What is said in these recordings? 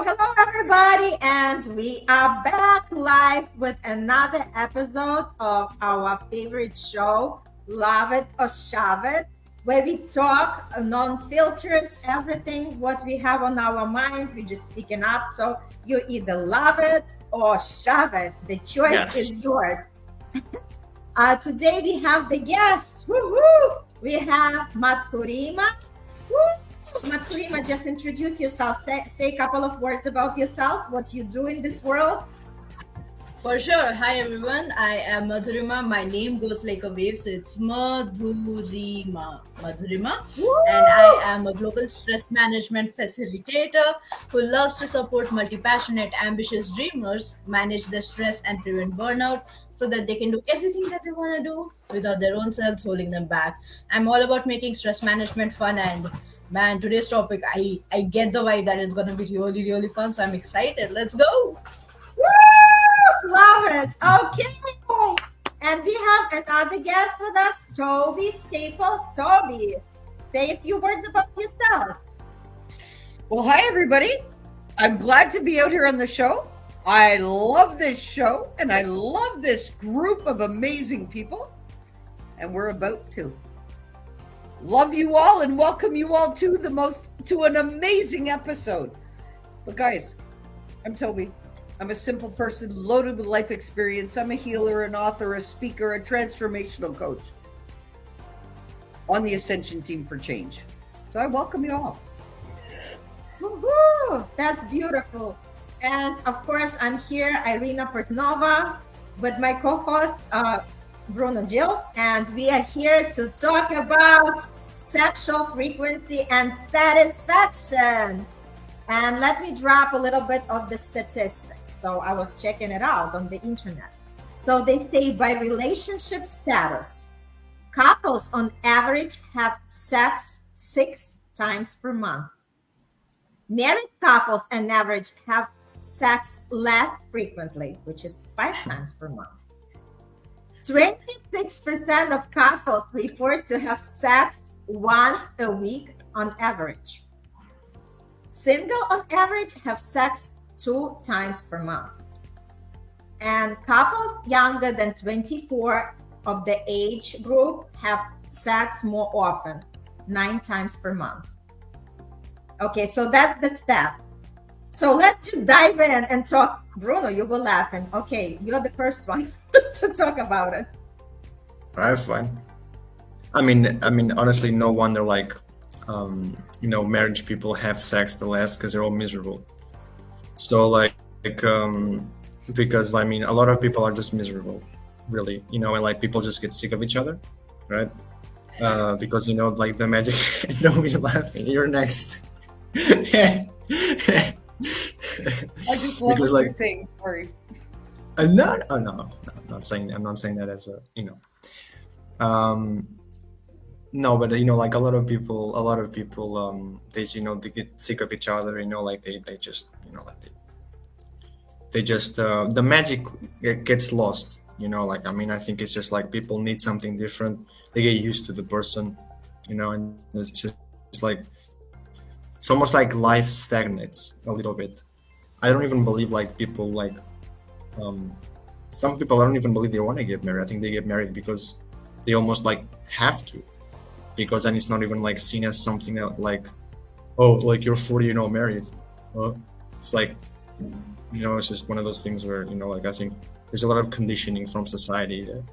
Hello everybody, and we are back live with another episode of our favorite show, Love It or Shove It, where we talk non-filters, everything what we have on our mind, we just speaking up. So you either love it or shove it. The choice is Yes. yours. Today we have the guests. Woo-hoo! We have Maturima. Maturima, just introduce yourself. Say a couple of words about yourself, what you do in this world. For sure. Hi everyone. I am Madhurima. My name goes like a wave, so it's Madhurima. Woo! And I am a global stress management facilitator who loves to support multi-passionate, ambitious dreamers manage their stress and prevent burnout so that they can do everything that they want to do without their own selves holding them back. I'm all about making stress management fun, and man, today's topic, I get the vibe that it's going to be really, really fun. So I'm excited. Let's go. Woo! Love it. Okay. And we have another guest with us, Tobi Staples. Tobi, say a few words about yourself. Well, hi, everybody. I'm glad to be out here on the show. I love this show and I love this group of amazing people. And we're about to love you all and welcome you all to an amazing episode. But guys, I'm Tobi. I'm a simple person loaded with life experience. I'm a healer, an author, a speaker, a transformational coach on the Ascension Team for Change. So I welcome you all. Woo-hoo! That's beautiful. And of course, I'm here, Irina Portnova, with my co-host, Bruno Jill, and we are here to talk about sexual frequency and satisfaction. And let me drop a little bit of the statistics. So I was checking it out on the internet. So they say by relationship status, couples on average have sex 6 times per month. Married couples on average have sex less frequently, which is 5 times per month. 26% of couples report to have sex once a week on average. Single on average have sex 2 times per month. And couples younger than 24 of the age group have sex more often, 9 times per month. Okay, so that's the stats. So let's just dive in and talk. Bruno, you were laughing. Okay, you're the first one to talk about it. Alright, fine. I mean, honestly, no wonder marriage people have sex the less because they're all miserable. So because a lot of people are just miserable, really, and like people just get sick of each other, right? Because the magic. Don't be laughing. You're next. I just love what you're saying. Sorry. No, I'm not saying that as a no, but like a lot of people they get sick of each other, they just the magic gets lost, I think it's just like people need something different. They get used to the person, and it's like it's almost like life stagnates a little bit. I don't even believe some people, I don't even believe they want to get married. I think they get married because they almost have to, because then it's not even seen as something that you're 40, you're not married. It's it's just one of those things where I think there's a lot of conditioning from society there,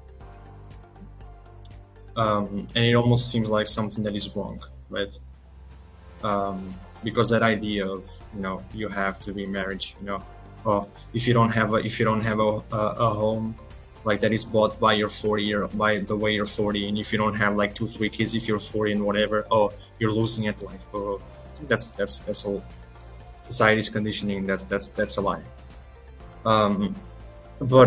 and it almost seems like something that is wrong, right? Because that idea of you have to be married, if you don't have a home that is bought by your 40 or by the way you're 40, and if you don't have 2-3 kids if you're 40 and whatever, you're losing at life. I think that's all society's conditioning. That's a lie. But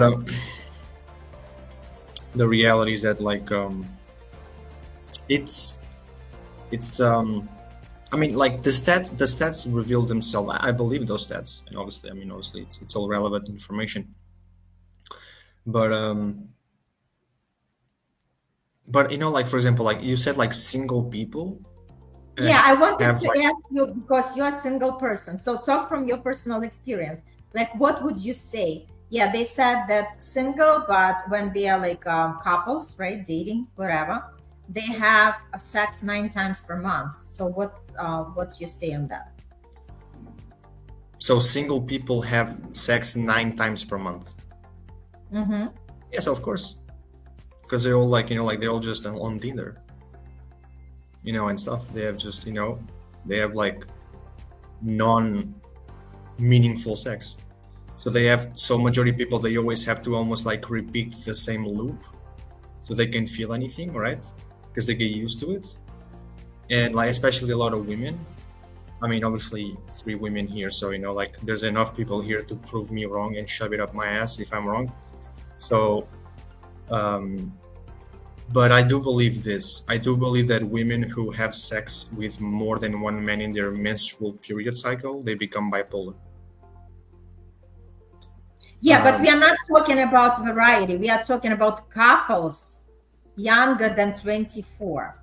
the reality is that the stats reveal themselves. I believe those stats, and obviously it's all relevant information. But for example, you said single people, Yeah, I wanted have to like ask you because you're a single person. So talk from your personal experience. Like, what would you say? Yeah, they said that single, but when they are like couples, right, dating, whatever, they have a sex 9 times per month. So what's your say on that? so single people have sex 9 times per month. Mm-hmm. Yes, of course, because they're all like like they're all just on Tinder, and stuff. They have just they have like non-meaningful sex. So they have majority of people, they always have to almost like repeat the same loop so they can feel anything, right? Because they get used to it. And like especially a lot of women. I mean, obviously 3 women here, so like there's enough people here to prove me wrong and shove it up my ass if I'm wrong. So but I do believe this. I do believe that women who have sex with more than one man in their menstrual period cycle, they become bipolar. Yeah, but we are not talking about variety. We are talking about couples younger than 24.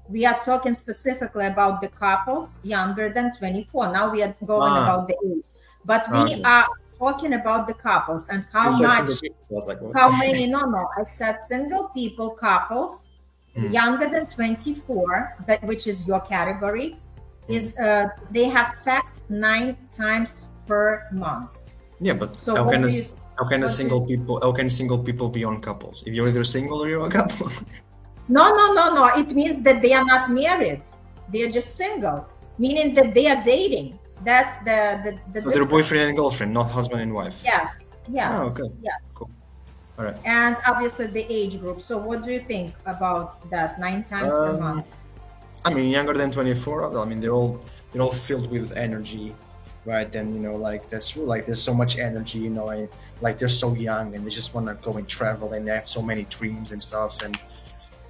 We are talking specifically about the couples younger than 24. Now we are going about the age. But we Okay. are talking about the couples and how You said much, single people. I was like, what? how many, no, I said single people, couples younger than 24, that which is your category, is they have sex 9 times per month. Yeah, but So how what can do a, you- how can a what do single people how can single people be on couples? If you're either single or you're a couple. No. It means that they are not married. They are just single, meaning that they are dating. That's the So they're difference. boyfriend and girlfriend, not husband and wife. Yes. Oh, okay. Yes. Cool. All right. And obviously the age group. So what do you think about that 9 times per month? I mean, younger than 24. I mean, they're all filled with energy, right? And like that's true. Like there's so much energy, and like they're so young and they just want to go and travel and they have so many dreams and stuff. And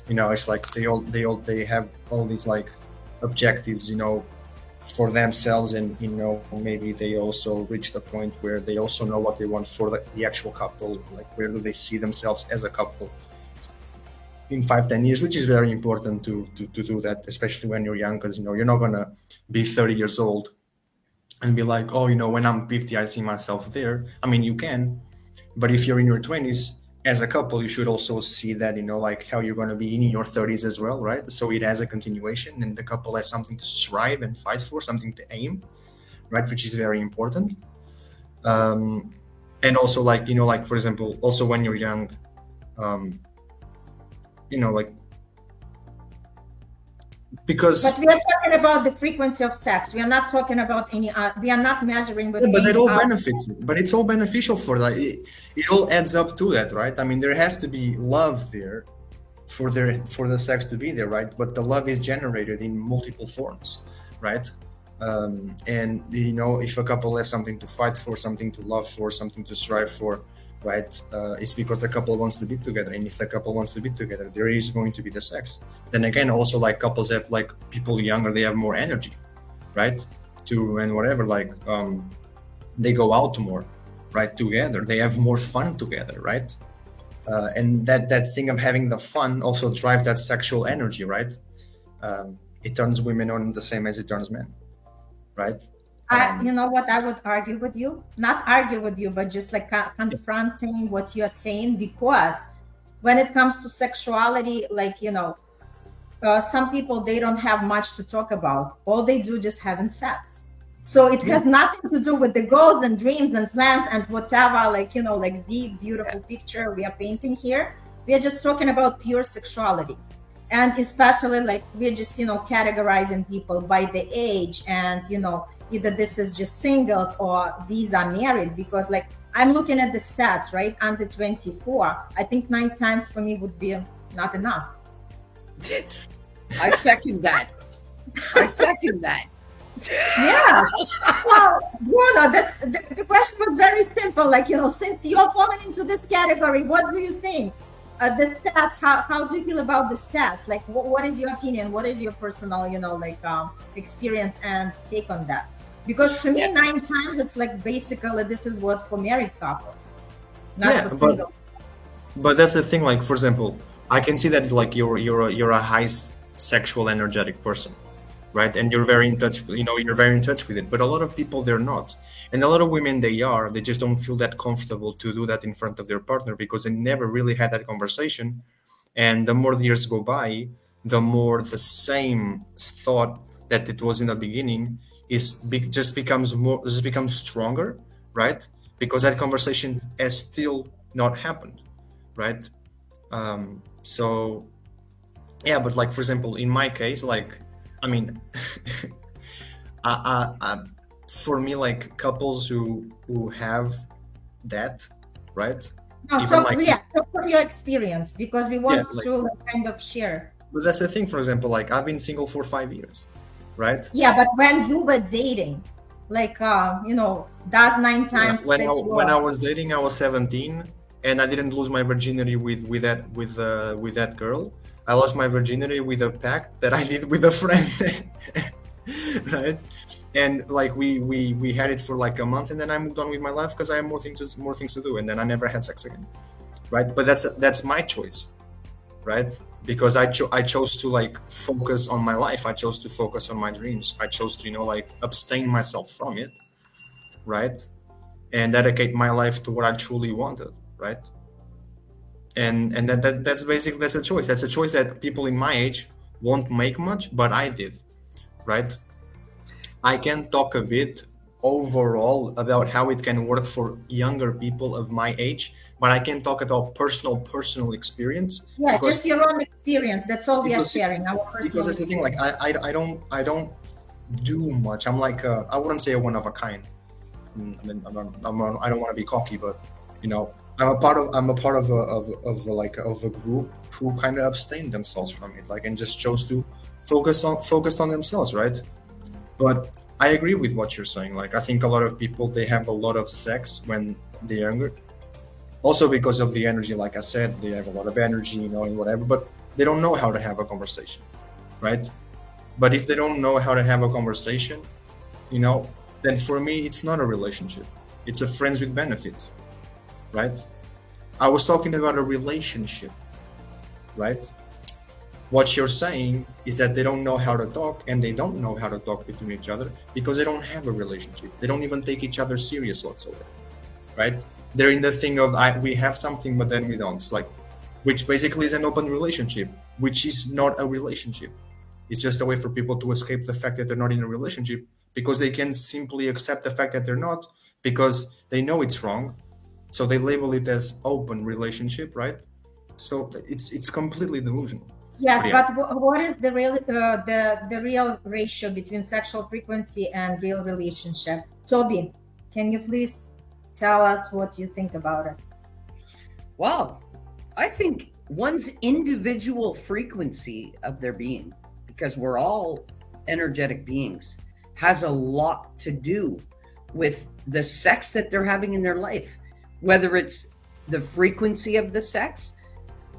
it's like they have all these like objectives, for themselves, and maybe they also reach the point where they also know what they want for the actual couple, like where do they see themselves as a couple in 5-10 years, which is very important to do that, especially when you're young, because you're not gonna be 30 years old and be like, oh, when I'm 50 I see myself there. I mean, you can, but if you're in your 20s as a couple, you should also see that like how you're going to be in your 30s as well, right? So it has a continuation and the couple has something to strive and fight for, something to aim, right? Which is very important. And also like like for example, also when you're young, like because But we are talking about the frequency of sex. We are not talking about any. We are not measuring with. but any it all other- benefits, but it's all beneficial for that. It all adds up to that, right? I mean, there has to be love there for the sex to be there, right? But the love is generated in multiple forms, right? And if a couple has something to fight for, something to love for, something to strive for, right? It's because the couple wants to be together, and if the couple wants to be together, there is going to be the sex. Then again, also like couples have like people younger, they have more energy, right? And whatever, like they go out more, right? Together, they have more fun together, right? And that thing of having the fun also drives that sexual energy, right? It turns women on the same as it turns men, right? You know what? I would argue with you, not argue with you, but just like confronting what you are saying, because when it comes to sexuality, like, some people, they don't have much to talk about. All they do just having sex. So it has nothing to do with the goals and dreams and plans and whatever, like, like big, beautiful picture we are painting here. We are just talking about pure sexuality. And especially like we're just, categorizing people by the age and, either this is just singles or these are married, because like I'm looking at the stats, right? Under 24, I think 9 times for me would be not enough. I second that. Yeah. Well, Bruno, the question was very simple. Like, since you're falling into this category, what do you think? The stats, how do you feel about the stats? Like, what is your opinion? What is your personal, experience and take on that? Because to me, 9 times, it's like basically this is what for married couples, not for single. But that's the thing. Like, for example, I can see that like you're a high sexual energetic person, right? And you're very in touch, you're very in touch with it. But a lot of people, they're not. And a lot of women, they just don't feel that comfortable to do that in front of their partner because they never really had that conversation. And the more the years go by, the more the same thought that it was in the beginning just becomes stronger, right? Because that conversation has still not happened, right? So yeah, but like for example, in my case, like I mean, for me, like couples who have that, right? No, Even talk, like yeah, talk from your experience because we want like, to like, kind of share. but that's the thing. For example, like I've been single for 5 years, right? Yeah, but when you were dating, like does 9 times When fit when I your... was dating, I was 17, and I didn't lose my virginity with that girl. I lost my virginity with a pact that I did with a friend, right? And like we had it for like a month, and then I moved on with my life because I have more things to do, and then I never had sex again, right? But that's my choice, right? Because I chose to like focus on my life. I chose to focus on my dreams. I chose to like abstain myself from it, right? And dedicate my life to what I truly wanted, right? And that's basically that's a choice. That's a choice that people in my age won't make much, but I did, right? I can talk a bit overall about how it can work for younger people of my age, but I can talk about personal experience Yeah, because just your own experience. That's all we are because sharing, our personal because that's the thing. Like I don't do much. I'm like I wouldn't say a one of a kind. I mean, I don't want to be cocky, but I'm a part of a group who kind of abstained themselves from it, like, and just chose to focused on themselves, right? But I agree with what you're saying. Like, I think a lot of people, they have a lot of sex when they're younger, also because of the energy. Like I said, they have a lot of energy, and whatever, but they don't know how to have a conversation, right? But if they don't know how to have a conversation, then for me, it's not a relationship. It's a friends with benefits, right? I was talking about a relationship, right? What you're saying is that they don't know how to talk, and they don't know how to talk between each other because they don't have a relationship. They don't even take each other serious whatsoever, right? They're in the thing of we have something, but then we don't. It's like, which basically is an open relationship, which is not a relationship. It's just a way for people to escape the fact that they're not in a relationship because they can simply accept the fact that they're not because they know it's wrong. So they label it as open relationship, right? So it's completely delusional. Yes, yeah. but what is the real ratio between sexual frequency and real relationship? Tobi, can you please tell us what you think about it? Well, I think one's individual frequency of their being, because we're all energetic beings, has a lot to do with the sex that they're having in their life, whether it's the frequency of the sex,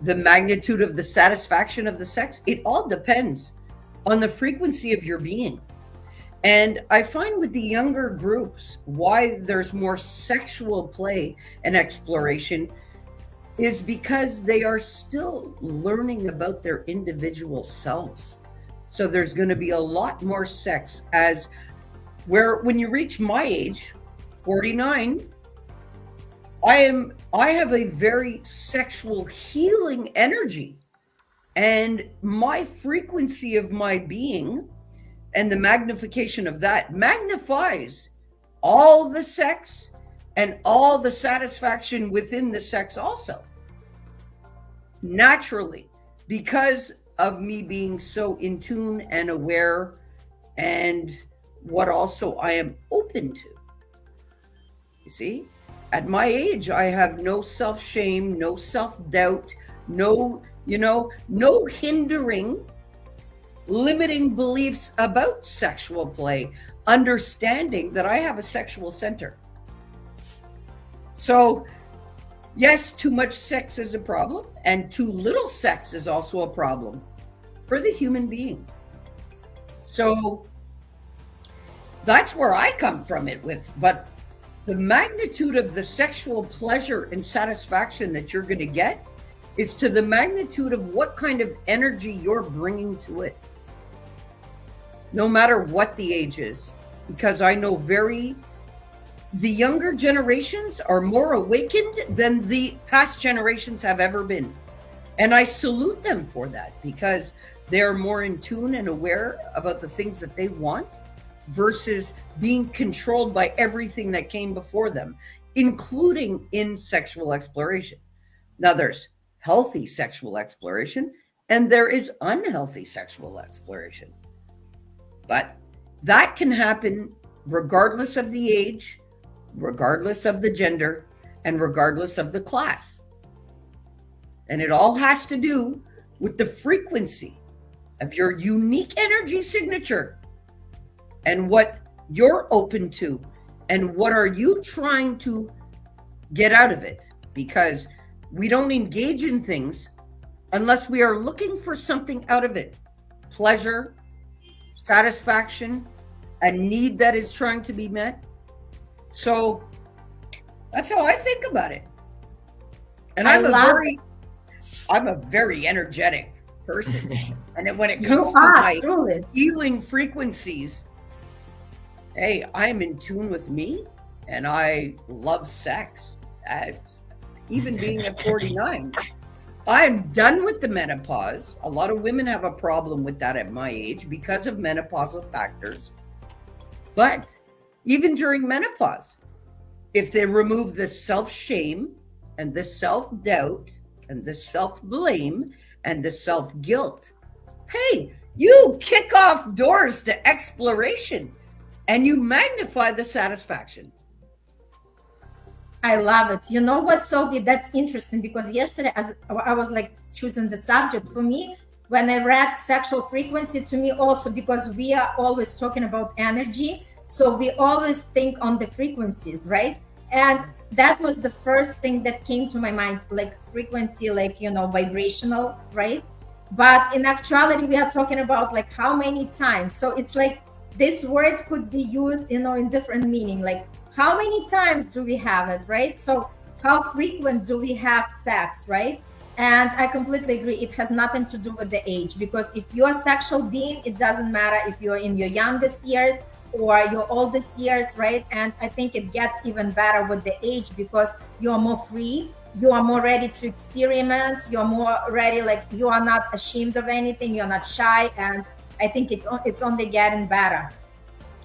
the magnitude of the satisfaction of the sex. It all depends on the frequency of your being. And I find with the younger groups, why there's more sexual play and exploration is because they are still learning about their individual selves. So there's going to be a lot more sex when you reach my age, 49, I have a very sexual healing energy, and my frequency of my being and the magnification of that magnifies all the sex and all the satisfaction within the sex also. Naturally, because of me being so in tune and aware, and what also I am open to. You see, at my age, I have no self-shame, no self-doubt, no hindering, limiting beliefs about sexual play, understanding that I have a sexual center. So yes, too much sex is a problem, and too little sex is also a problem for the human being. So that's where I come from it with, but the magnitude of the sexual pleasure and satisfaction that you're going to get is to the magnitude of what kind of energy you're bringing to it. no matter what the age is, because I know the younger generations are more awakened than the past generations have ever been. And I salute them for that, because they're more in tune and aware about the things that they want versus being controlled by everything that came before them, including in sexual exploration. Now, there's healthy sexual exploration and there is unhealthy sexual exploration. But that can happen regardless of the age, regardless of the gender, and regardless of the class. And it all has to do with the frequency of your unique energy signature and what you're open to and what are you trying to get out of it. Because we don't engage in things unless we are looking for something out of it. Pleasure, satisfaction, a need that is trying to be met. So that's how I think about it. And I'm a very energetic person. And when it comes to my healing frequencies, hey, I'm in tune with me and I love sex. Even being at 49, I'm done with the menopause. A lot of women have a problem with that at my age because of menopausal factors. But even during menopause, if they remove the self-shame and the self-doubt and the self-blame and the self-guilt, hey, you kick off doors to exploration and you magnify the satisfaction. I love it. You know what, Sophie? That's interesting, because yesterday, as I was like choosing the subject, for me, when I read sexual frequency, to me also, because we are always talking about energy, so we always think on the frequencies, right? And that was the first thing that came to my mind, like frequency, like, vibrational, right? But in actuality, we are talking about like how many times. So it's like this word could be used, in different meaning, like how many times do we have it, right? So how frequent do we have sex, right? And I completely agree. It has nothing to do with the age, because if you're a sexual being, it doesn't matter if you're in your youngest years or your oldest years, right? And I think it gets even better with the age, because you're more free, you are more ready to experiment, you're more ready, like you are not ashamed of anything, you're not shy, and I think it's only getting better.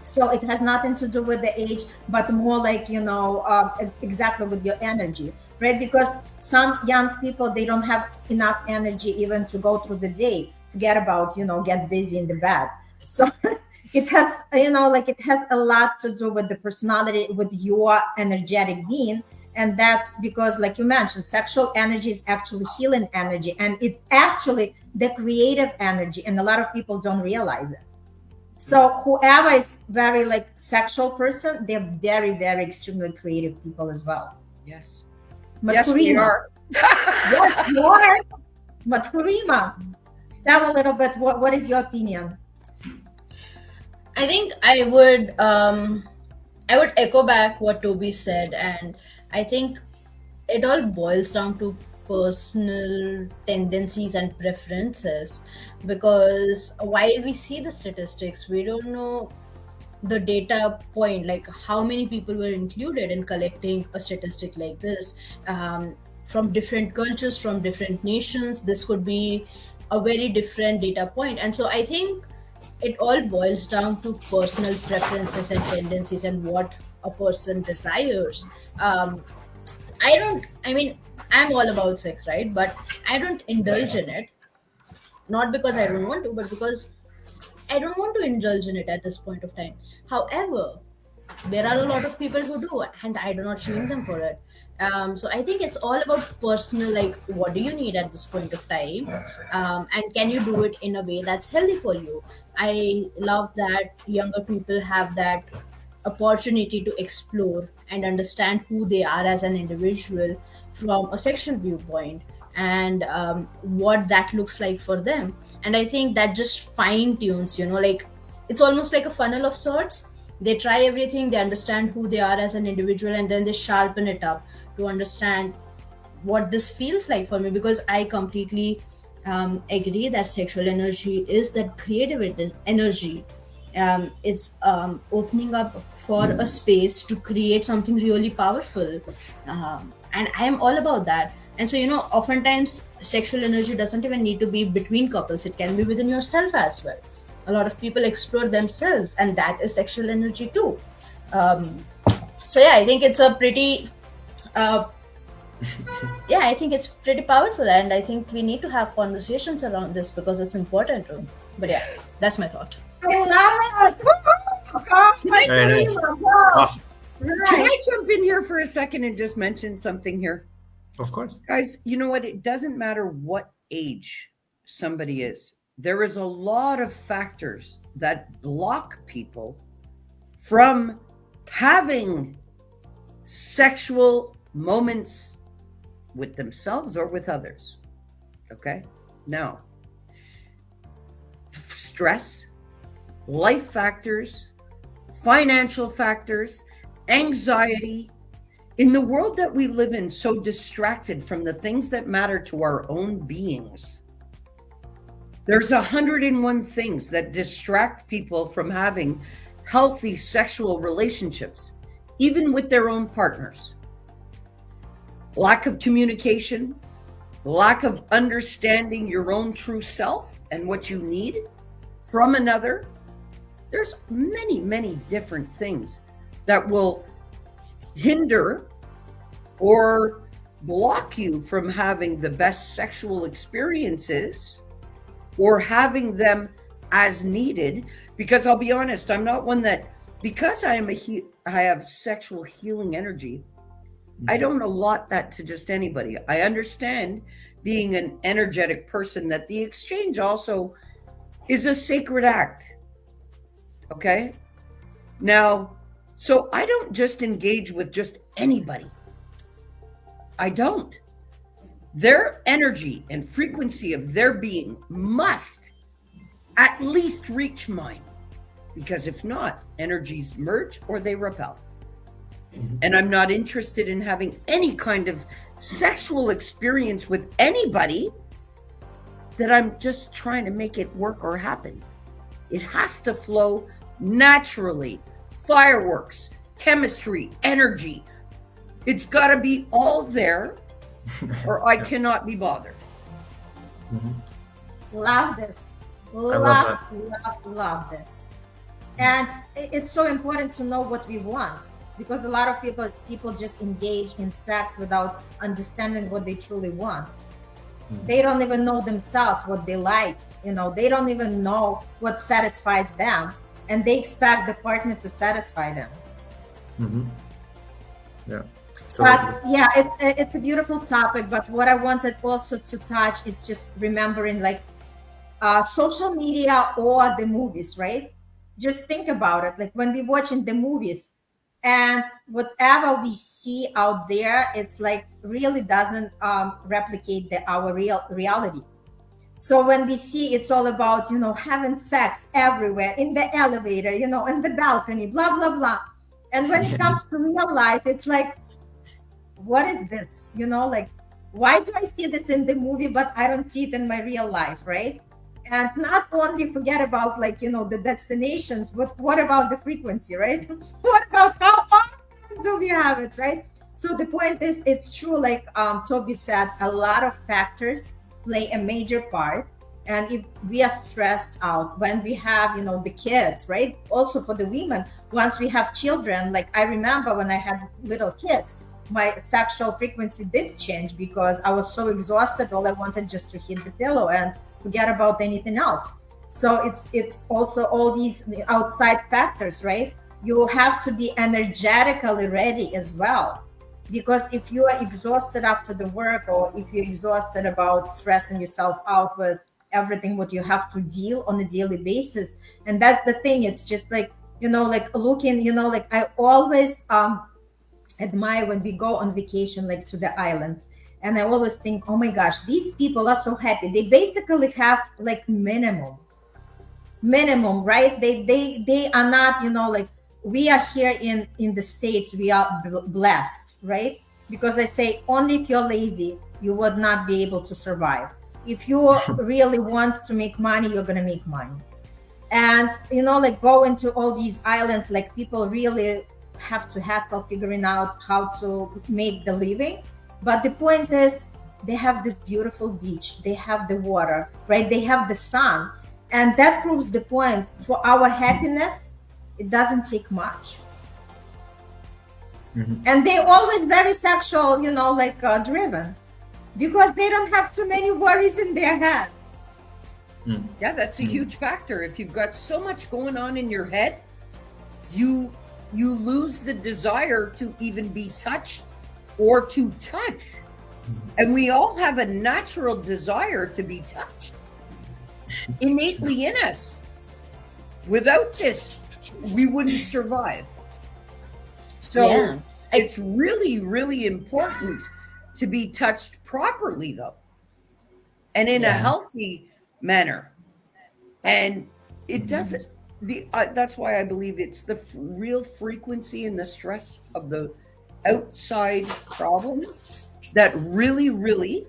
So it has nothing to do with the age, but more like, exactly with your energy, right? Because some young people, they don't have enough energy even to go through the day, forget about, get busy in the bed. So it has, it has a lot to do with the personality, with your energetic being. And that's because, like you mentioned, sexual energy is actually healing energy, and it's actually the creative energy. And a lot of people don't realize it. So whoever is very like sexual person, they're very, very extremely creative people as well. Yes. Yes, we are. Yes, you are. But Hurima, tell a little bit, what is your opinion? I think I would echo back what Tobi said, and I think it all boils down to personal tendencies and preferences, because while we see the statistics, we don't know the data point, like how many people were included in collecting a statistic like this, from different cultures, from different nations. This could be a very different data point. And so I think it all boils down to personal preferences and tendencies and what a person desires. I'm all about sex, right? But I don't indulge in it, not because I don't want to, but because I don't want to indulge in it at this point of time. However, there are a lot of people who do, and I do not shame them for it. So I think it's all about personal, like, what do you need at this point of time? And can you do it in a way that's healthy for you? I love that younger people have that opportunity to explore and understand who they are as an individual from a sexual viewpoint, and what that looks like for them. And I think that just fine tunes, like it's almost like a funnel of sorts. They try everything, they understand who they are as an individual, and then they sharpen it up to understand what this feels like for me. Because I completely agree that sexual energy is that creative energy, It's opening up for a space to create something really powerful, and I am all about that. And so, oftentimes sexual energy doesn't even need to be between couples, it can be within yourself as well. A lot of people explore themselves, and that is sexual energy too. So yeah, I think it's a pretty uh, yeah, I think it's pretty powerful, and I think we need to have conversations around this because it's important too. But yeah, that's my thought. I love it. Woo-hoo! Oh, my Very nice. Karima, wow. Awesome. Can Right. I jump in here for a second and just mention something here? Of course. Guys, you know what? It doesn't matter what age somebody is. There is a lot of factors that block people from having sexual moments with themselves or with others. Okay? Now, stress, life factors, financial factors, anxiety. In the world that we live in, so distracted from the things that matter to our own beings, there's 101 things that distract people from having healthy sexual relationships, even with their own partners. Lack of communication, lack of understanding your own true self and what you need from another. There's many, many different things that will hinder or block you from having the best sexual experiences or having them as needed. Because I'll be honest, I'm not one that, because I have sexual healing energy, I don't allot that to just anybody. I understand, being an energetic person, that the exchange also is a sacred act. Okay? Now, so I don't just engage with just anybody. I don't. Their energy and frequency of their being must at least reach mine, because if not, energies merge or they repel. And I'm not interested in having any kind of sexual experience with anybody that I'm just trying to make it work or happen. It has to flow naturally. Fireworks, chemistry, energy. It's got to be all there, or I cannot be bothered. Love this. love Love this. And it's so important to know what we want, because a lot of people just engage in sex without understanding what they truly want. They don't even know themselves what they like. They don't even know what satisfies them, and they expect the partner to satisfy them. Yeah. But yeah, it's a beautiful topic. But what I wanted also to touch is just remembering, like, social media or the movies, right? Just think about it. Like, when we're watching the movies, and whatever we see out there, it's like really doesn't replicate our real reality. So when we see, it's all about, having sex everywhere, in the elevator, in the balcony, blah blah blah. And when it comes to real life, it's like, what is this? Like, why do I see this in the movie, but I don't see it in my real life, right? And not only forget about, like, the destinations, but what about the frequency, right? What about how often do we have it, right? So the point is, it's true, like Tobi said, a lot of factors play a major part. And if we are stressed out when we have, the kids, right? Also for the women, once we have children, like I remember when I had little kids, my sexual frequency did change because I was so exhausted. All I wanted just to hit the pillow and forget about anything else. So it's also all these outside factors, right? You have to be energetically ready as well. Because if you are exhausted after the work, or if you're exhausted about stressing yourself out with everything what you have to deal on a daily basis, and that's the thing, it's just like, like looking, like I always admire when we go on vacation, like to the islands, and I always think, oh my gosh, these people are so happy. They basically have like minimum, right? They are not, like we are here in the States. We are blessed, right? Because I say, only if you're lazy, you would not be able to survive. If you really want to make money, you're gonna make money. and like go into all these islands, like people really have to hassle figuring out how to make the living. But the point is, they have this beautiful beach, they have the water, right? They have the sun, and that proves the point. For our happiness, it doesn't take much. And they're always very sexual, like driven, because they don't have too many worries in their heads. Yeah, that's a huge factor. If you've got so much going on in your head, you lose the desire to even be touched or to touch. And we all have a natural desire to be touched innately in us. Without this, we wouldn't survive. So Yeah. it's really, really important to be touched properly, though, and in a healthy manner. And it doesn't. That's why I believe it's the real frequency and the stress of the outside problems that really, really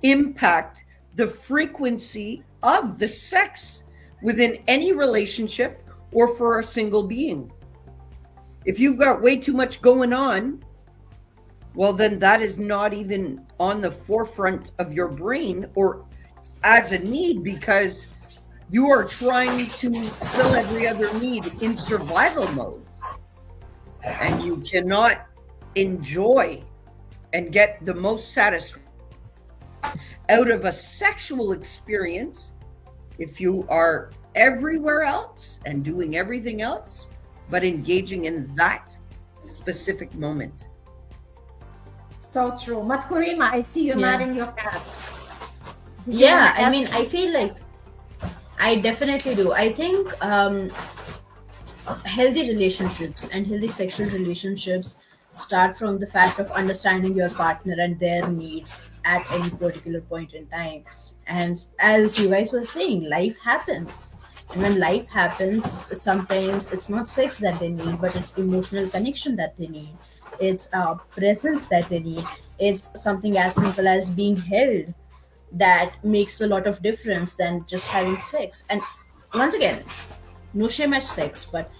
impact the frequency of the sex within any relationship or for a single being. If you've got way too much going on, well, then that is not even on the forefront of your brain or as a need, because you are trying to fill every other need in survival mode. And you cannot enjoy and get the most satisfaction out of a sexual experience if you are everywhere else and doing everything else, but engaging in that specific moment. So true. Matkurima, I see you nodding your head. Yeah, I mean, I feel like I definitely do. I think healthy relationships and healthy sexual relationships start from the fact of understanding your partner and their needs at any particular point in time. And as you guys were saying, life happens. And when life happens, sometimes it's not sex that they need, but it's emotional connection that they need. It's presence that they need. It's something as simple as being held that makes a lot of difference than just having sex. And once again, no shame at sex, but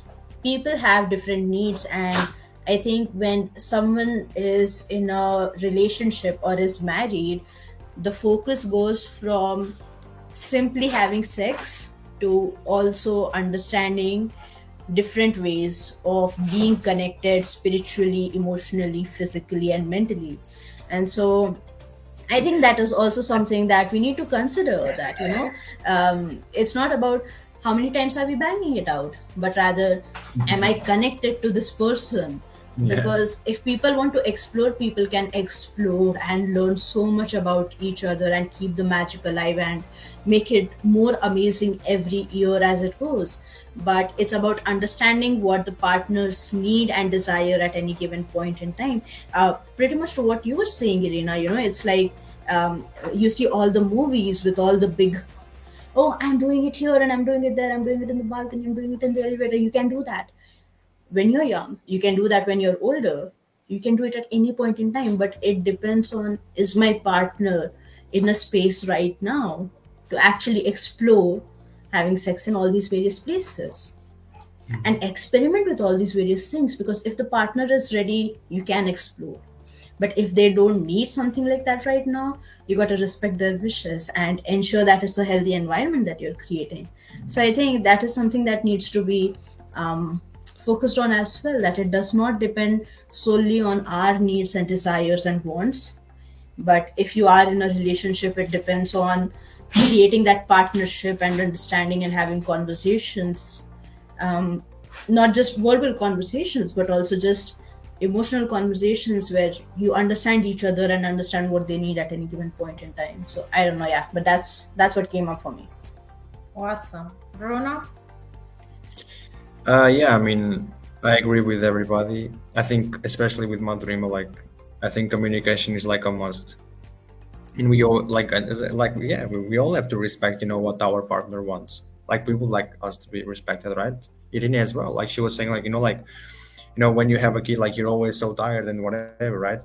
people have different needs. And I think when someone is in a relationship or is married, the focus goes from simply having sex to also understanding different ways of being connected spiritually, emotionally, physically, and mentally. And so I think that is also something that we need to consider, that, it's not about how many times are we banging it out, but rather, am I connected to this person? Because if people want to explore, people can explore and learn so much about each other and keep the magic alive and make it more amazing every year as it goes. But it's about understanding what the partners need and desire at any given point in time. Pretty much to what you were saying, Irina, it's like you see all the movies with all the big, oh, I'm doing it here and I'm doing it there, I'm doing it in the balcony, I'm doing it in the elevator. You can do that when you're young, you can do that when you're older, you can do it at any point in time, but it depends on, is my partner in a space right now to actually explore having sex in all these various places and experiment with all these various things. Because if the partner is ready, you can explore, but if they don't need something like that right now, you got to respect their wishes and ensure that it's a healthy environment that you're creating. So I think that is something that needs to be focused on as well, that it does not depend solely on our needs and desires and wants, but if you are in a relationship, it depends on creating that partnership and understanding and having conversations, not just verbal conversations, but also just emotional conversations where you understand each other and understand what they need at any given point in time. So I don't know, but that's what came up for me. Awesome. Bruno? Yeah, I mean, I agree with everybody. I think, especially with Madrima, like, I think communication is like a must. And we all we all have to respect, what our partner wants. Like, people like us to be respected, right? Irene as well. Like she was saying, when you have a kid, like you're always so tired and whatever, right?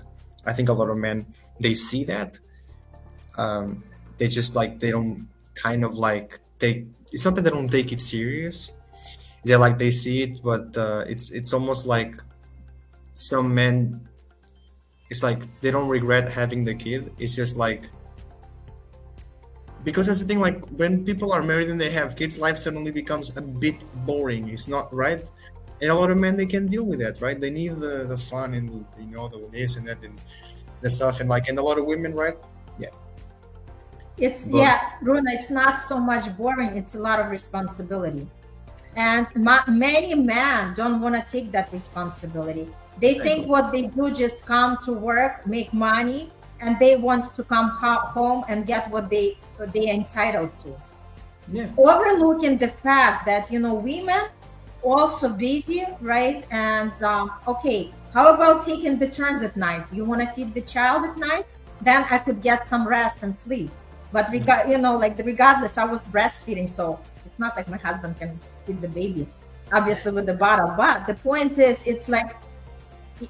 I think a lot of men, they see that. They just they don't kind of it's not that they don't take it serious. They're like they see it, but it's almost like some men. It's like they don't regret having the kid. It's just like, because that's the thing. Like when people are married and they have kids, life suddenly becomes a bit boring. It's not right, and a lot of men, they can deal with that, right? They need the fun and the this and that and the stuff, and like, and a lot of women, right? Yeah. It's But yeah, Runa, it's not so much boring, it's a lot of responsibility. And many men don't want to take that responsibility. They Exactly. think what they do just come to work, make money, and they want to come home and get what they entitled to, yeah, overlooking the fact that women also busy, right? And okay, how about taking the turns at night? You want to feed the child at night, then I could get some rest and sleep. But regardless, I was breastfeeding, so it's not like my husband can feed the baby, obviously with the bottle. But the point is, it's like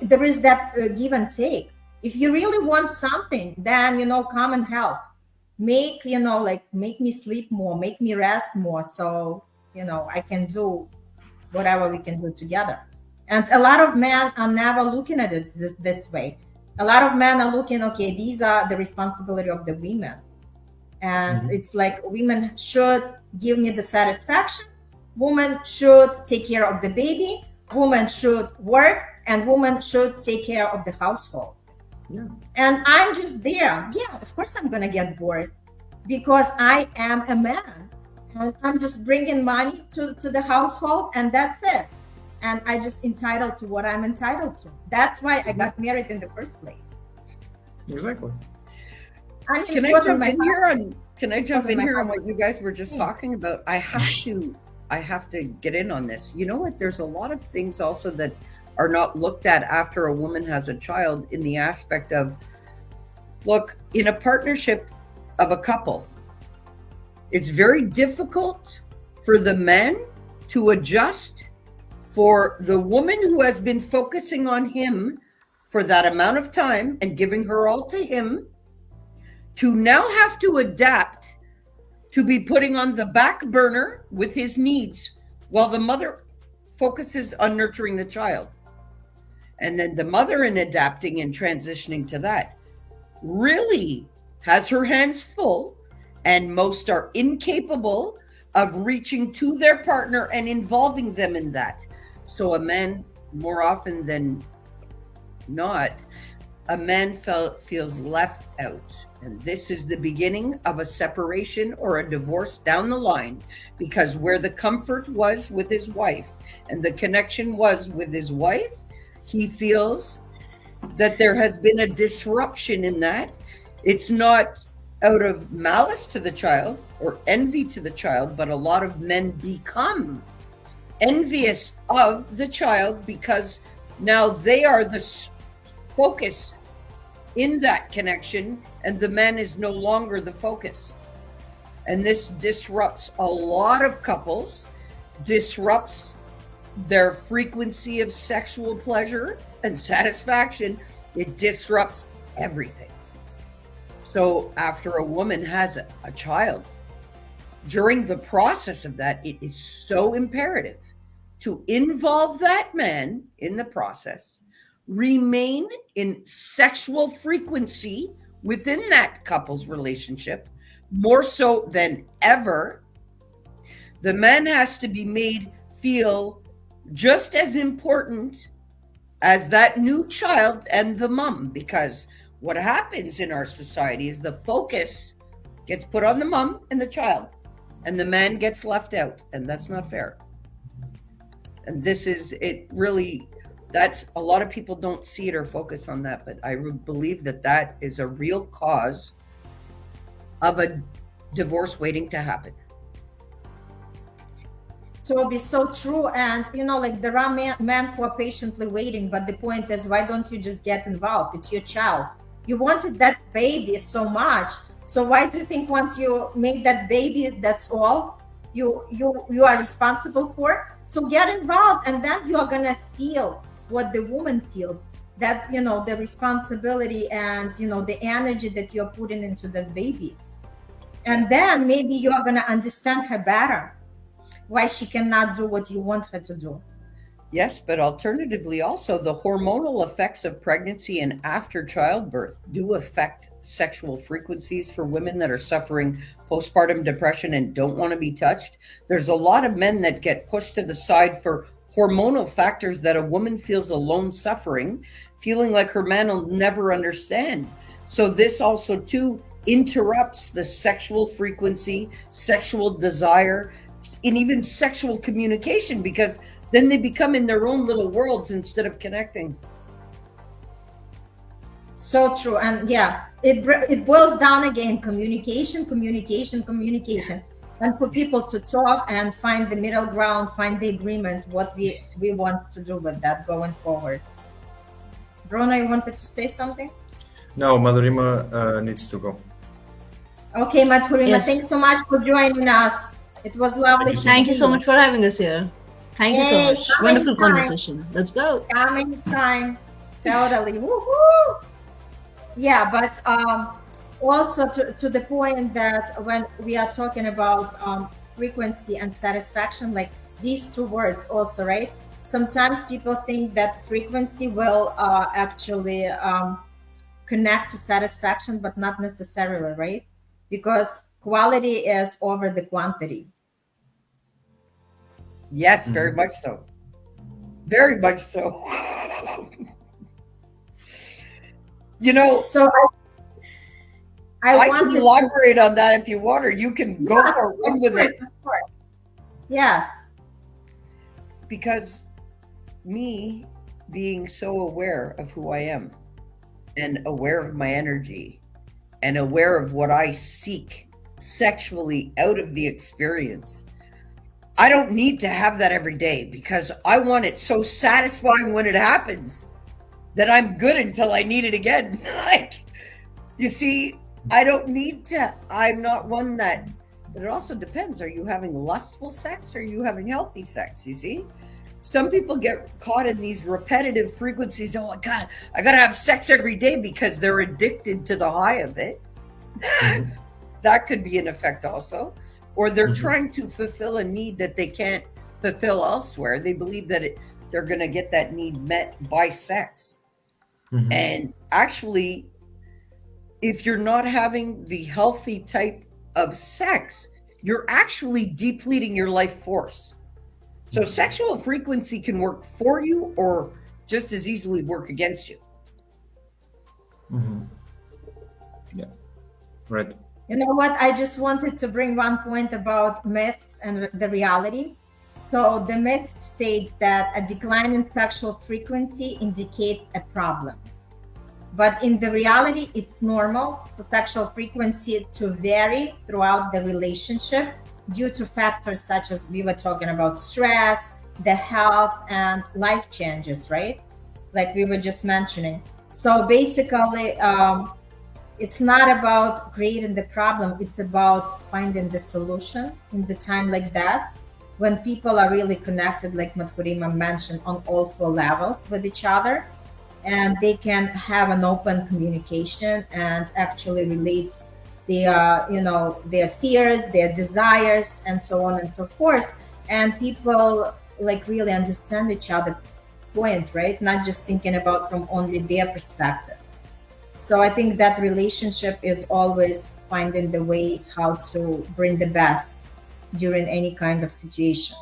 there is that give and take. If you really want something, then come and help. Make me sleep more, make me rest more, so I can do whatever we can do together. And a lot of men are never looking at it this way. A lot of men are looking, okay, these are the responsibility of the women, and Mhm. it's like women should give me the satisfaction, women should take care of the baby, women should work, and women should take care of the household. Yeah. And I'm just there. Yeah, of course I'm gonna get bored, because I am a man and I'm just bringing money to the household, and that's it. And I just entitled to what I'm entitled to. That's why I got married in the first place. Exactly. I mean, Can it I wasn't jump my in here on? Can I jump wasn't in my here on fault. what you guys were just Yeah. talking about? I have to get in on this. You know what? There's a lot of things also that are not looked at after a woman has a child, in the aspect of, look, in a partnership of a couple, it's very difficult for the men to adjust for the woman who has been focusing on him for that amount of time and giving her all to him, to now have to adapt to be putting on the back burner with his needs while the mother focuses on nurturing the child. And then the mother, in adapting and transitioning to that, really has her hands full, and most are incapable of reaching to their partner and involving them in that. So a man, more often than not, a man feels left out. And this is the beginning of a separation or a divorce down the line, because where the comfort was with his wife and the connection was with his wife, he feels that there has been a disruption in that. It's not out of malice to the child or envy to the child, but a lot of men become envious of the child because now they are the focus in that connection, and the man is no longer the focus. And this disrupts a lot of couples, disrupts their frequency of sexual pleasure and satisfaction. It disrupts everything. So after a woman has a child, during the process of that, it is so imperative to involve that man in the process, remain in sexual frequency within that couple's relationship, more so than ever. The man has to be made feel just as important as that new child and the mom, because what happens in our society is the focus gets put on the mom and the child, and the man gets left out, and that's not fair. And this is it really. That's a lot of people don't see it or focus on that, but I believe that that is a real cause of a divorce waiting to happen. Tobi, so true. And like there are men who are patiently waiting, but the point is, why don't you just get involved? It's your child. You wanted that baby so much. So why do you think once you make that baby, that's all you are responsible for? So get involved, and then you are gonna feel what the woman feels, that the responsibility and the energy that you're putting into that baby. And then maybe you are going to understand her better, why she cannot do what you want her to do. Yes, but alternatively, also the hormonal effects of pregnancy and after childbirth do affect sexual frequencies for women that are suffering postpartum depression and don't want to be touched. There's a lot of men that get pushed to the side for hormonal factors that a woman feels alone suffering, feeling like her man will never understand. So this also too interrupts the sexual frequency, sexual desire, and even sexual communication, because then they become in their own little worlds instead of connecting. So true. And yeah, it boils down again, communication, and for people to talk and find the middle ground, find the agreement, what we want to do with that going forward. Bruno, you wanted to say something? No, Madhurima needs to go. Okay, Madhurima, Yes. thanks so much for joining us. It was lovely. Thank you so much for having us here. Thank you so Yay, much. come Wonderful anytime. conversation. Let's go. Coming time. Totally. Woohoo! Yeah, but also to the point that when we are talking about frequency and satisfaction, like these two words also, right? Sometimes people think that frequency will actually connect to satisfaction, but not necessarily, right? Because quality is over the quantity. Yes, very much so. Very much so. You know, So I I can wanted to elaborate on that if you want, or you can go Yes, for a run of with course, it. of course. Yes. Because me being so aware of who I am and aware of my energy and aware of what I seek sexually out of the experience, I don't need to have that every day because I want it so satisfying when it happens that I'm good until I need it again. Like, you see, I don't need to, I'm not one that, but it also depends. Are you having lustful sex or are you having healthy sex? You see, some people get caught in these repetitive frequencies. Oh, God, I got to have sex every day because they're addicted to the high of it. That could be an effect also. Or they're trying to fulfill a need that they can't fulfill elsewhere. They believe that they're going to get that need met by sex. And actually, if you're not having the healthy type of sex, you're actually depleting your life force. So sexual frequency can work for you or just as easily work against you. Yeah, right. You know what? I just wanted to bring one point about myths and the reality. So the myth states that a decline in sexual frequency indicates a problem. But in the reality, it's normal for sexual frequency to vary throughout the relationship due to factors such as we were talking about stress, the health, and life changes, right? Like we were just mentioning. So basically, it's not about creating the problem, it's about finding the solution in the time like that, when people are really connected, like Madhurima mentioned, on all four levels with each other, and they can have an open communication and actually relate their, their fears, their desires, and so on and so forth. And people like really understand each other point, right? Not just thinking about from only their perspective. So I think that relationship is always finding the ways how to bring the best during any kind of situation.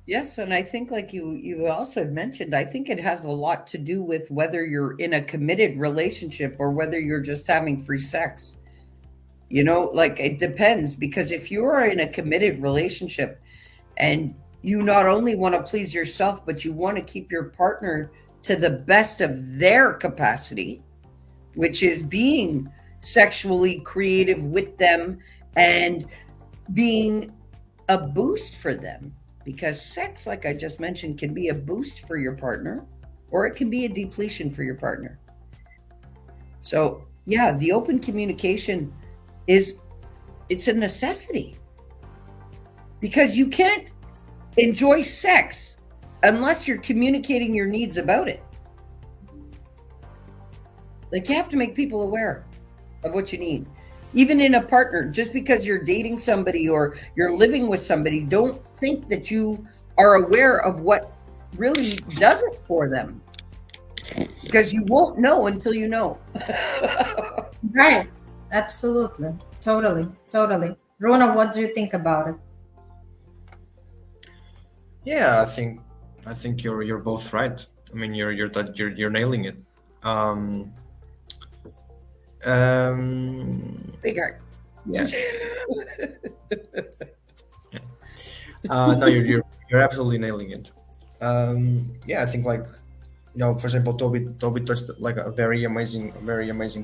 Yes, and I think like you also mentioned, I think it has a lot to do with whether you're in a committed relationship or whether you're just having free sex. You know, like it depends, because if you're in a committed relationship and you not only want to please yourself, but you want to keep your partner to the best of their capacity, which is being sexually creative with them and being a boost for them, because sex, like I just mentioned, can be a boost for your partner or it can be a depletion for your partner. So yeah, the open communication it's a necessity, because you can't enjoy sex unless you're communicating your needs about it. Like, you have to make people aware of what you need. even in a partner, just because you're dating somebody or you're living with somebody, don't think that you are aware of what really does it for them, because you won't know until you know. Right. Absolutely. Totally. Totally. Rona, what do you think about it? Yeah, I think you're both right. I mean, you're nailing it. Um, Big heart. yeah. No, you're absolutely nailing it. Yeah, I think like for example, Toby touched like a very amazing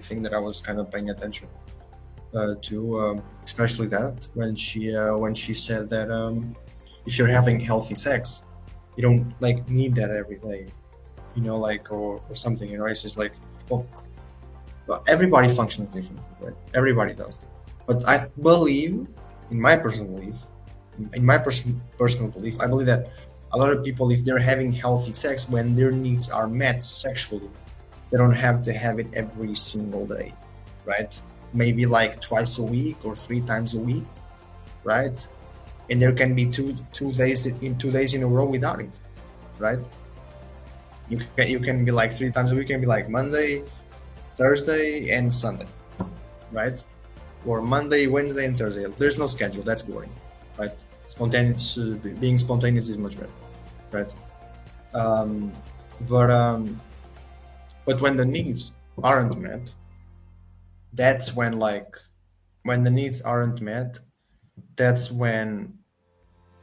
thing that I was kind of paying attention to, especially that when she said that if you're having healthy sex, you don't like need that every day, like or something. It's just like well, everybody functions differently, right? Everybody does, but I believe, in my personal belief, personal belief, I believe that a lot of people, if they're having healthy sex when their needs are met sexually, they don't have to have it every single day, right? Maybe like twice a week or 3 times a week, right? And there can be two days in 2 days in a row without it, right? You can be like 3 times a week, can be like Monday, Thursday, and Sunday, right? Or Monday, Wednesday, and Thursday. There's no schedule. That's boring, right? Spontaneous, being spontaneous is much better, right? Um, but when the needs aren't met, that's when the needs aren't met, that's when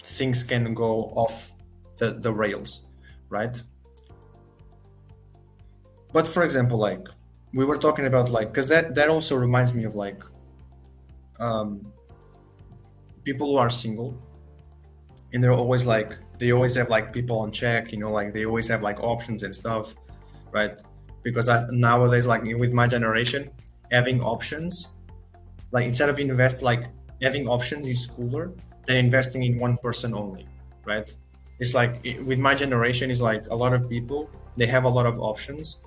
things can go off the rails, right? But for example, like we were talking about, like, because that also reminds me of like people who are single, and they're always like they always have like people on check, like they always have like options and stuff, right? Because nowadays, like with my generation, having options, like instead of having options is cooler than investing in one person only, right? It's like with my generation, is like a lot of people, they have a lot of options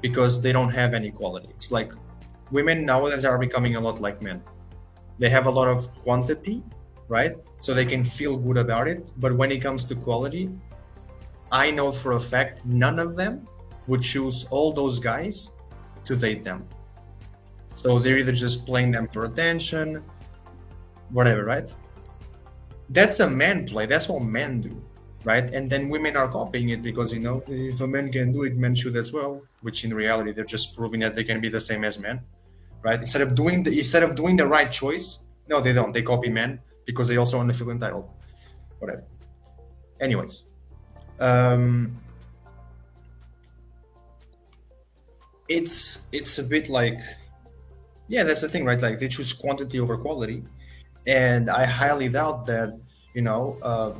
because they don't have any quality. It's like women nowadays are becoming a lot like men. They have a lot of quantity, right? So they can feel good about it. But when it comes to quality, I know for a fact none of them would choose all those guys to date them. So they're either just playing them for attention, whatever, right? That's a man play. That's what men do, right? And then women are copying it because, if a man can do it, men should as well. Which in reality, they're just proving that they can be the same as men, right? Instead of doing the right choice, no, they don't. They copy men because they also want to feel entitled, whatever. Anyways, it's a bit like, yeah, that's the thing, right? Like they choose quantity over quality, and I highly doubt that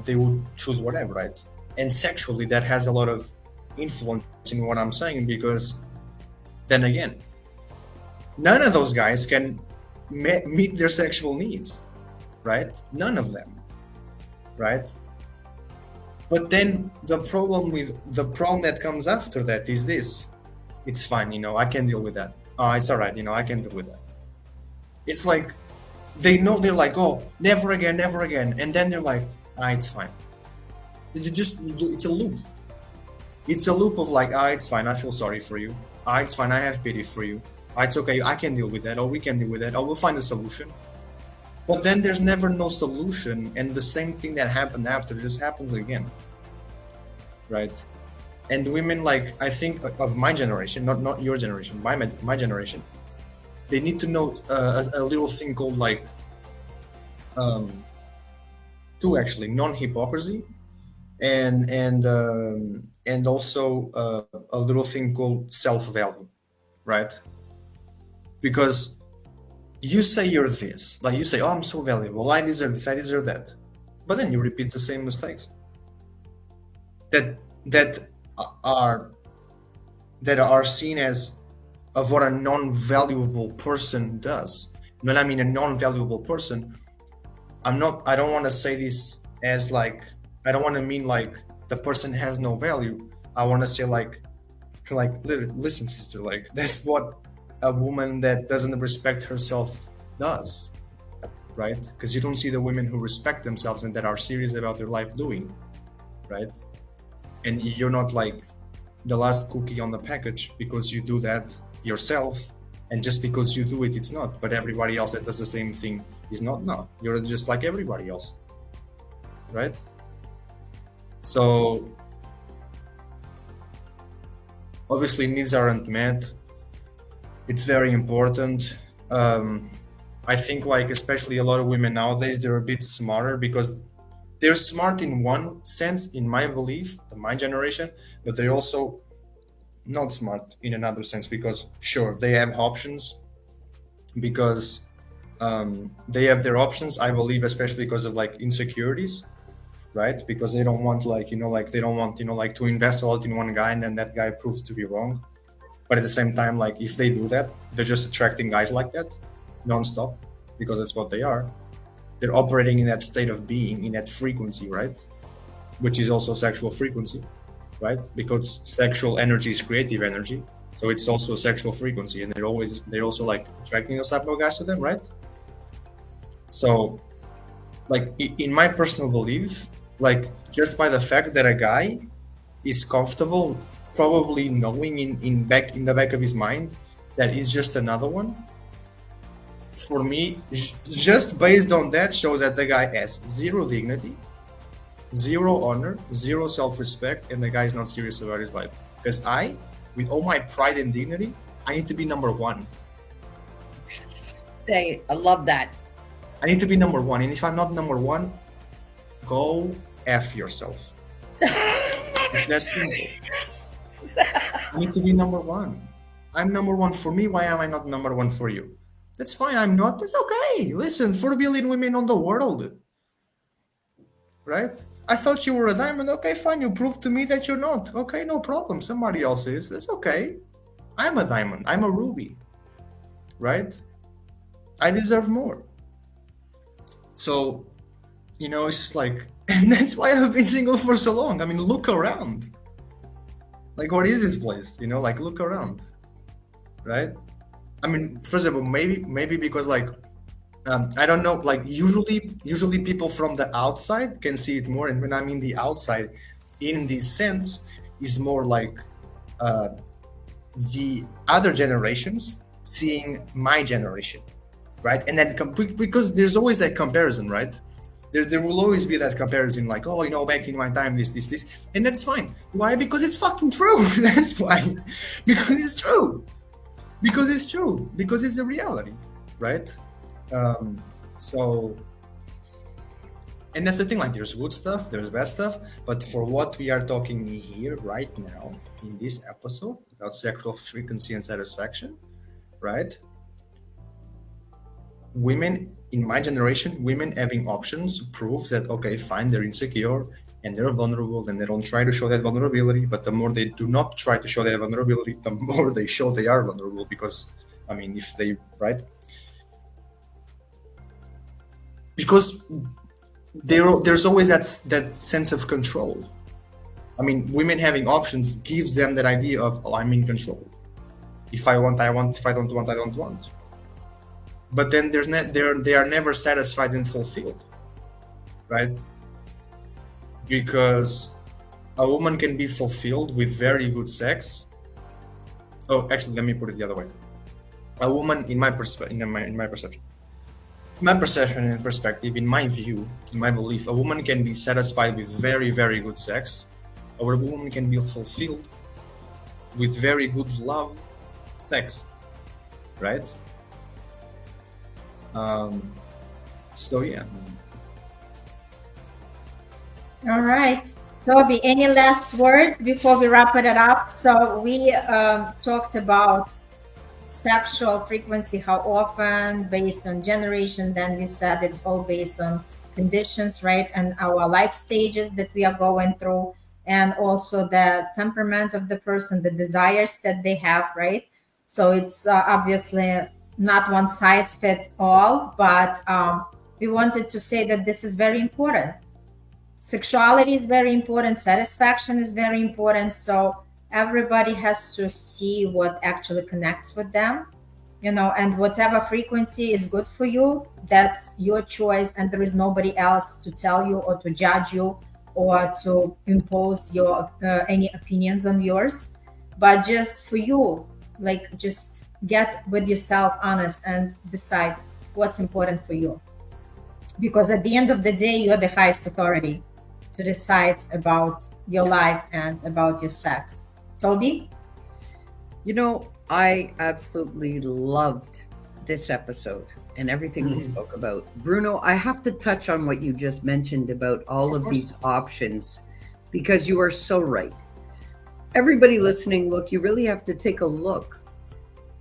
they would choose whatever, right? And sexually, that has a lot of influence in what I'm saying, because then again, none of those guys can meet their sexual needs, right? None of them, right? But then the problem that comes after that is this: it's fine, I can deal with that. It's all right, I can deal with that. It's like they know, they're like, oh, never again, and then they're like, it's fine. It's a loop. It's a loop of like, it's fine, I feel sorry for you. It's fine, I have pity for you. It's okay, I can deal with that, or we can deal with that, or we'll find a solution. But then there's never no solution, and the same thing that happened after just happens again, right? And women, like, I think of my generation, not your generation, my generation, they need to know a little thing called like two, actually, non-hypocrisy, and also a little thing called self-value, right? Because you say you're this, like you say, oh, I'm so valuable, I deserve this, I deserve that, but then you repeat the same mistakes that are seen as of what a non-valuable person does. When I mean a non-valuable person, I don't want to say this as like, I don't want to mean like the person has no value. I want to say like listen, sister, like that's what a woman that doesn't respect herself does, right? Because you don't see the women who respect themselves and that are serious about their life doing, right? And you're not like the last cookie on the package because you do that yourself, and just because you do it, it's not. But everybody else that does the same thing is not. No, you're just like everybody else, right? So obviously needs aren't met. It's very important. I think like especially a lot of women nowadays, they're a bit smarter because they're smart in one sense, in my belief, my generation, but they're also not smart in another sense because sure, they have options because they have their options, I believe, especially because of like insecurities, right? Because they don't want like, like they don't want, like to invest a lot in one guy and then that guy proves to be wrong. But at the same time, like if they do that, they're just attracting guys like that nonstop because that's what they are. They're operating in that state of being, in that frequency, right? Which is also sexual frequency, right? Because sexual energy is creative energy. So it's also a sexual frequency, and they're also like attracting those type of guys to them, right? So like in my personal belief, like just by the fact that a guy is comfortable probably knowing in the back of his mind that he's just another one, for me, just based on that shows that the guy has zero dignity, zero honor, zero self-respect, and the guy is not serious about his life. Because I, with all my pride and dignity, I need to be number one. I love that. I need to be number one, and if I'm not number one, go F yourself. It's that simple. I need to be number one. I'm number one for me. Why am I not number one for you? That's fine. I'm not. That's okay. Listen, 4 billion women on the world, right? I thought you were a diamond. Okay, fine. You proved to me that you're not. Okay, no problem. Somebody else is. That's okay. I'm a diamond. I'm a ruby, right? I deserve more. So, it's just like, and that's why I've been single for so long. I mean, look around. Like, what is this place? Like, look around, right? I mean, first of all, maybe because like, I don't know, like usually people from the outside can see it more. And when I mean the outside, in this sense, is more like the other generations seeing my generation, right? And then because there's always that comparison, right? There will always be that comparison, like, oh, back in my time, this, and that's fine. Why? Because it's fucking true. That's why. Because it's true. Because it's true. Because it's a reality, right? So, and that's the thing. Like, there's good stuff, there's bad stuff, but for what we are talking here right now in this episode about sexual frequency and satisfaction, right? Women in my generation, women having options proves that, okay, fine, they're insecure and they're vulnerable and they don't try to show that vulnerability. But the more they do not try to show that vulnerability, the more they show they are vulnerable. Because, I mean, if they, right? Because there's always that sense of control. I mean, women having options gives them that idea of, oh, I'm in control. If I want, I want. If I don't want, I don't want. But then they are never satisfied and fulfilled, right? Because a woman can be fulfilled with very good sex. Oh, actually, let me put it the other way. A woman, in my perception, and perspective, in my view, in my belief, a woman can be satisfied with very, very good sex, or a woman can be fulfilled with very good love sex, right? So yeah. All right. Tobi, any last words before we wrap it up? So we talked about sexual frequency, how often, based on generation. Then we said it's all based on conditions, right? And our life stages that we are going through, and also the temperament of the person, the desires that they have, right? So it's obviously not one size fits all, but we wanted to say that this is very important. Sexuality is very important. Satisfaction is very important. So everybody has to see what actually connects with them. and whatever frequency is good for you, that's your choice, and there is nobody else to tell you or to judge you or to impose your any opinions on yours. But just for you, like, just get with yourself honest and decide what's important for you, because at the end of the day, you're the highest authority to decide about your life and about your sex. Toby? I absolutely loved this episode and everything we spoke about. Bruno, I have to touch on what you just mentioned about all of these options, because you are so right. Everybody listening, look, you really have to take a look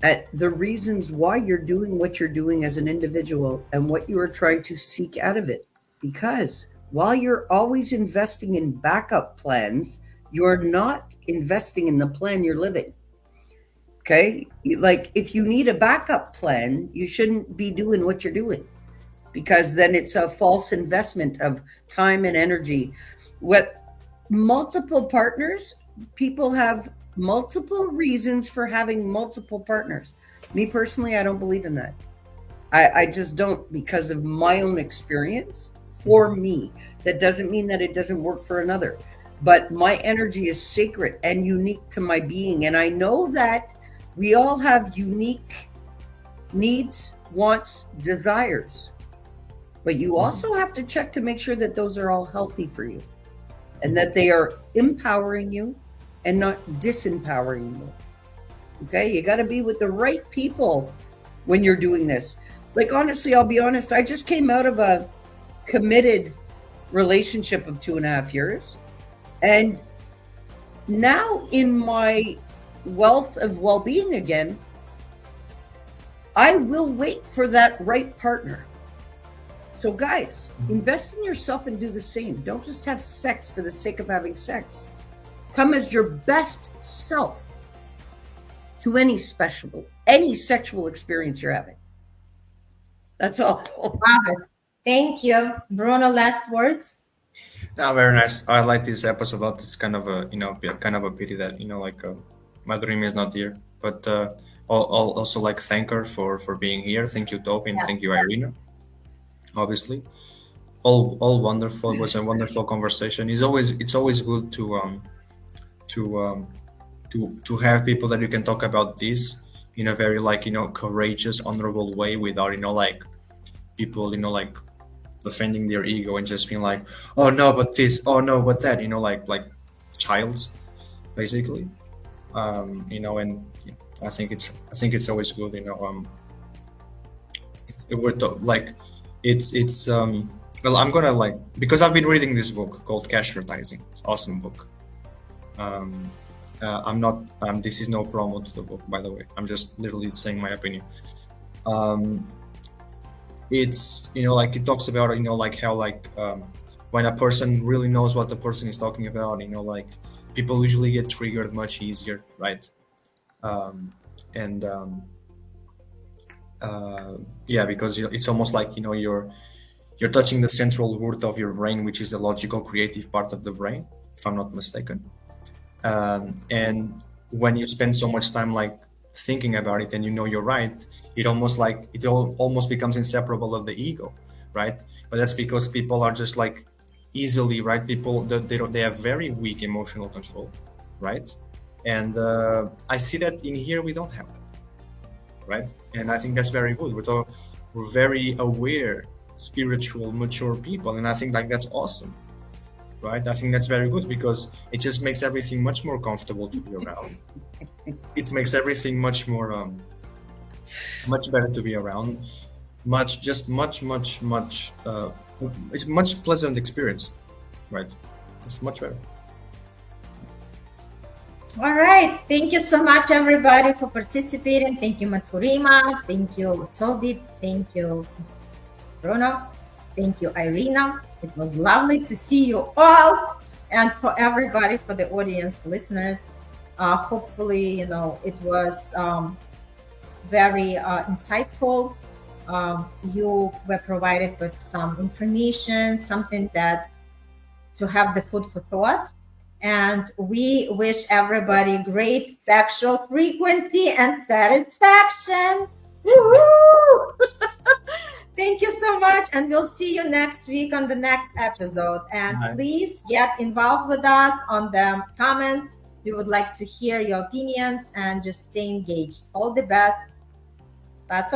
at the reasons why you're doing what you're doing as an individual and what you are trying to seek out of it. Because while you're always investing in backup plans, you're not investing in the plan you're living. Okay? Like, if you need a backup plan, you shouldn't be doing what you're doing, because then it's a false investment of time and energy. What multiple partners, people have multiple reasons for having multiple partners. Me personally, I don't believe in that. I just don't, because of my own experience. For me, that doesn't mean that it doesn't work for another, but my energy is sacred and unique to my being. And I know that we all have unique needs, wants, desires, but you also have to check to make sure that those are all healthy for you and that they are empowering you and not disempowering you. Okay, you got to be with the right people when you're doing this. Like, honestly, I'll be honest, I just came out of a committed relationship of 2.5 years. And now, in my wealth of well-being again, I will wait for that right partner. So guys, invest in yourself and do the same. Don't just have sex for the sake of having sex. Come as your best self to any sexual experience you're having. That's all. Love it. Thank you. Bruno, last words? Very nice. I like this episode a lot. It's kind of a kind of a pity that my dream is not here. But I'll also like thank her for being here. Thank you, Toby, and thank you, Irina. Obviously, all wonderful. It was a wonderful conversation. It's always good to have people that you can talk about this in a very courageous, honorable way, without people defending their ego and just being like, oh no, but this, oh no, but that, like childs, basically. And I think it's always good, well, I'm gonna because I've been reading this book called Cash Advertising. It's an awesome book. I'm not this is no promo to the book, by the way. I'm just literally saying my opinion. It's it talks about how when a person really knows what the person is talking about, people usually get triggered much easier, right? Because it's almost like you're touching the central root of your brain, which is the logical creative part of the brain, if I'm not mistaken. And when you spend so much time thinking about it, and you're right, it almost becomes inseparable of the ego, right? But that's because people are just easily, right? People they have very weak emotional control, right? And I see that in here we don't have that, right? And I think that's very good. We're very aware, spiritual, mature people, and I think that's awesome, right? I think that's very good, because it just makes everything much more comfortable to be around. It makes everything much more much better to be around, it's much pleasant experience, right? It's much better. All right. Thank you so much, everybody, for participating. Thank you, Matfurima. Thank you, Toby. Thank you, Bruno. Thank you, Irina. It was lovely to see you all. And for everybody, for the audience, for listeners, hopefully, it was very insightful. You were provided with some information, something that to have the food for thought. And we wish everybody great sexual frequency and satisfaction. Woohoo! Thank you so much, and we'll see you next week on the next episode. And Bye. please get involved with us on the comments. We would like to hear your opinions and just stay engaged. All the best. That's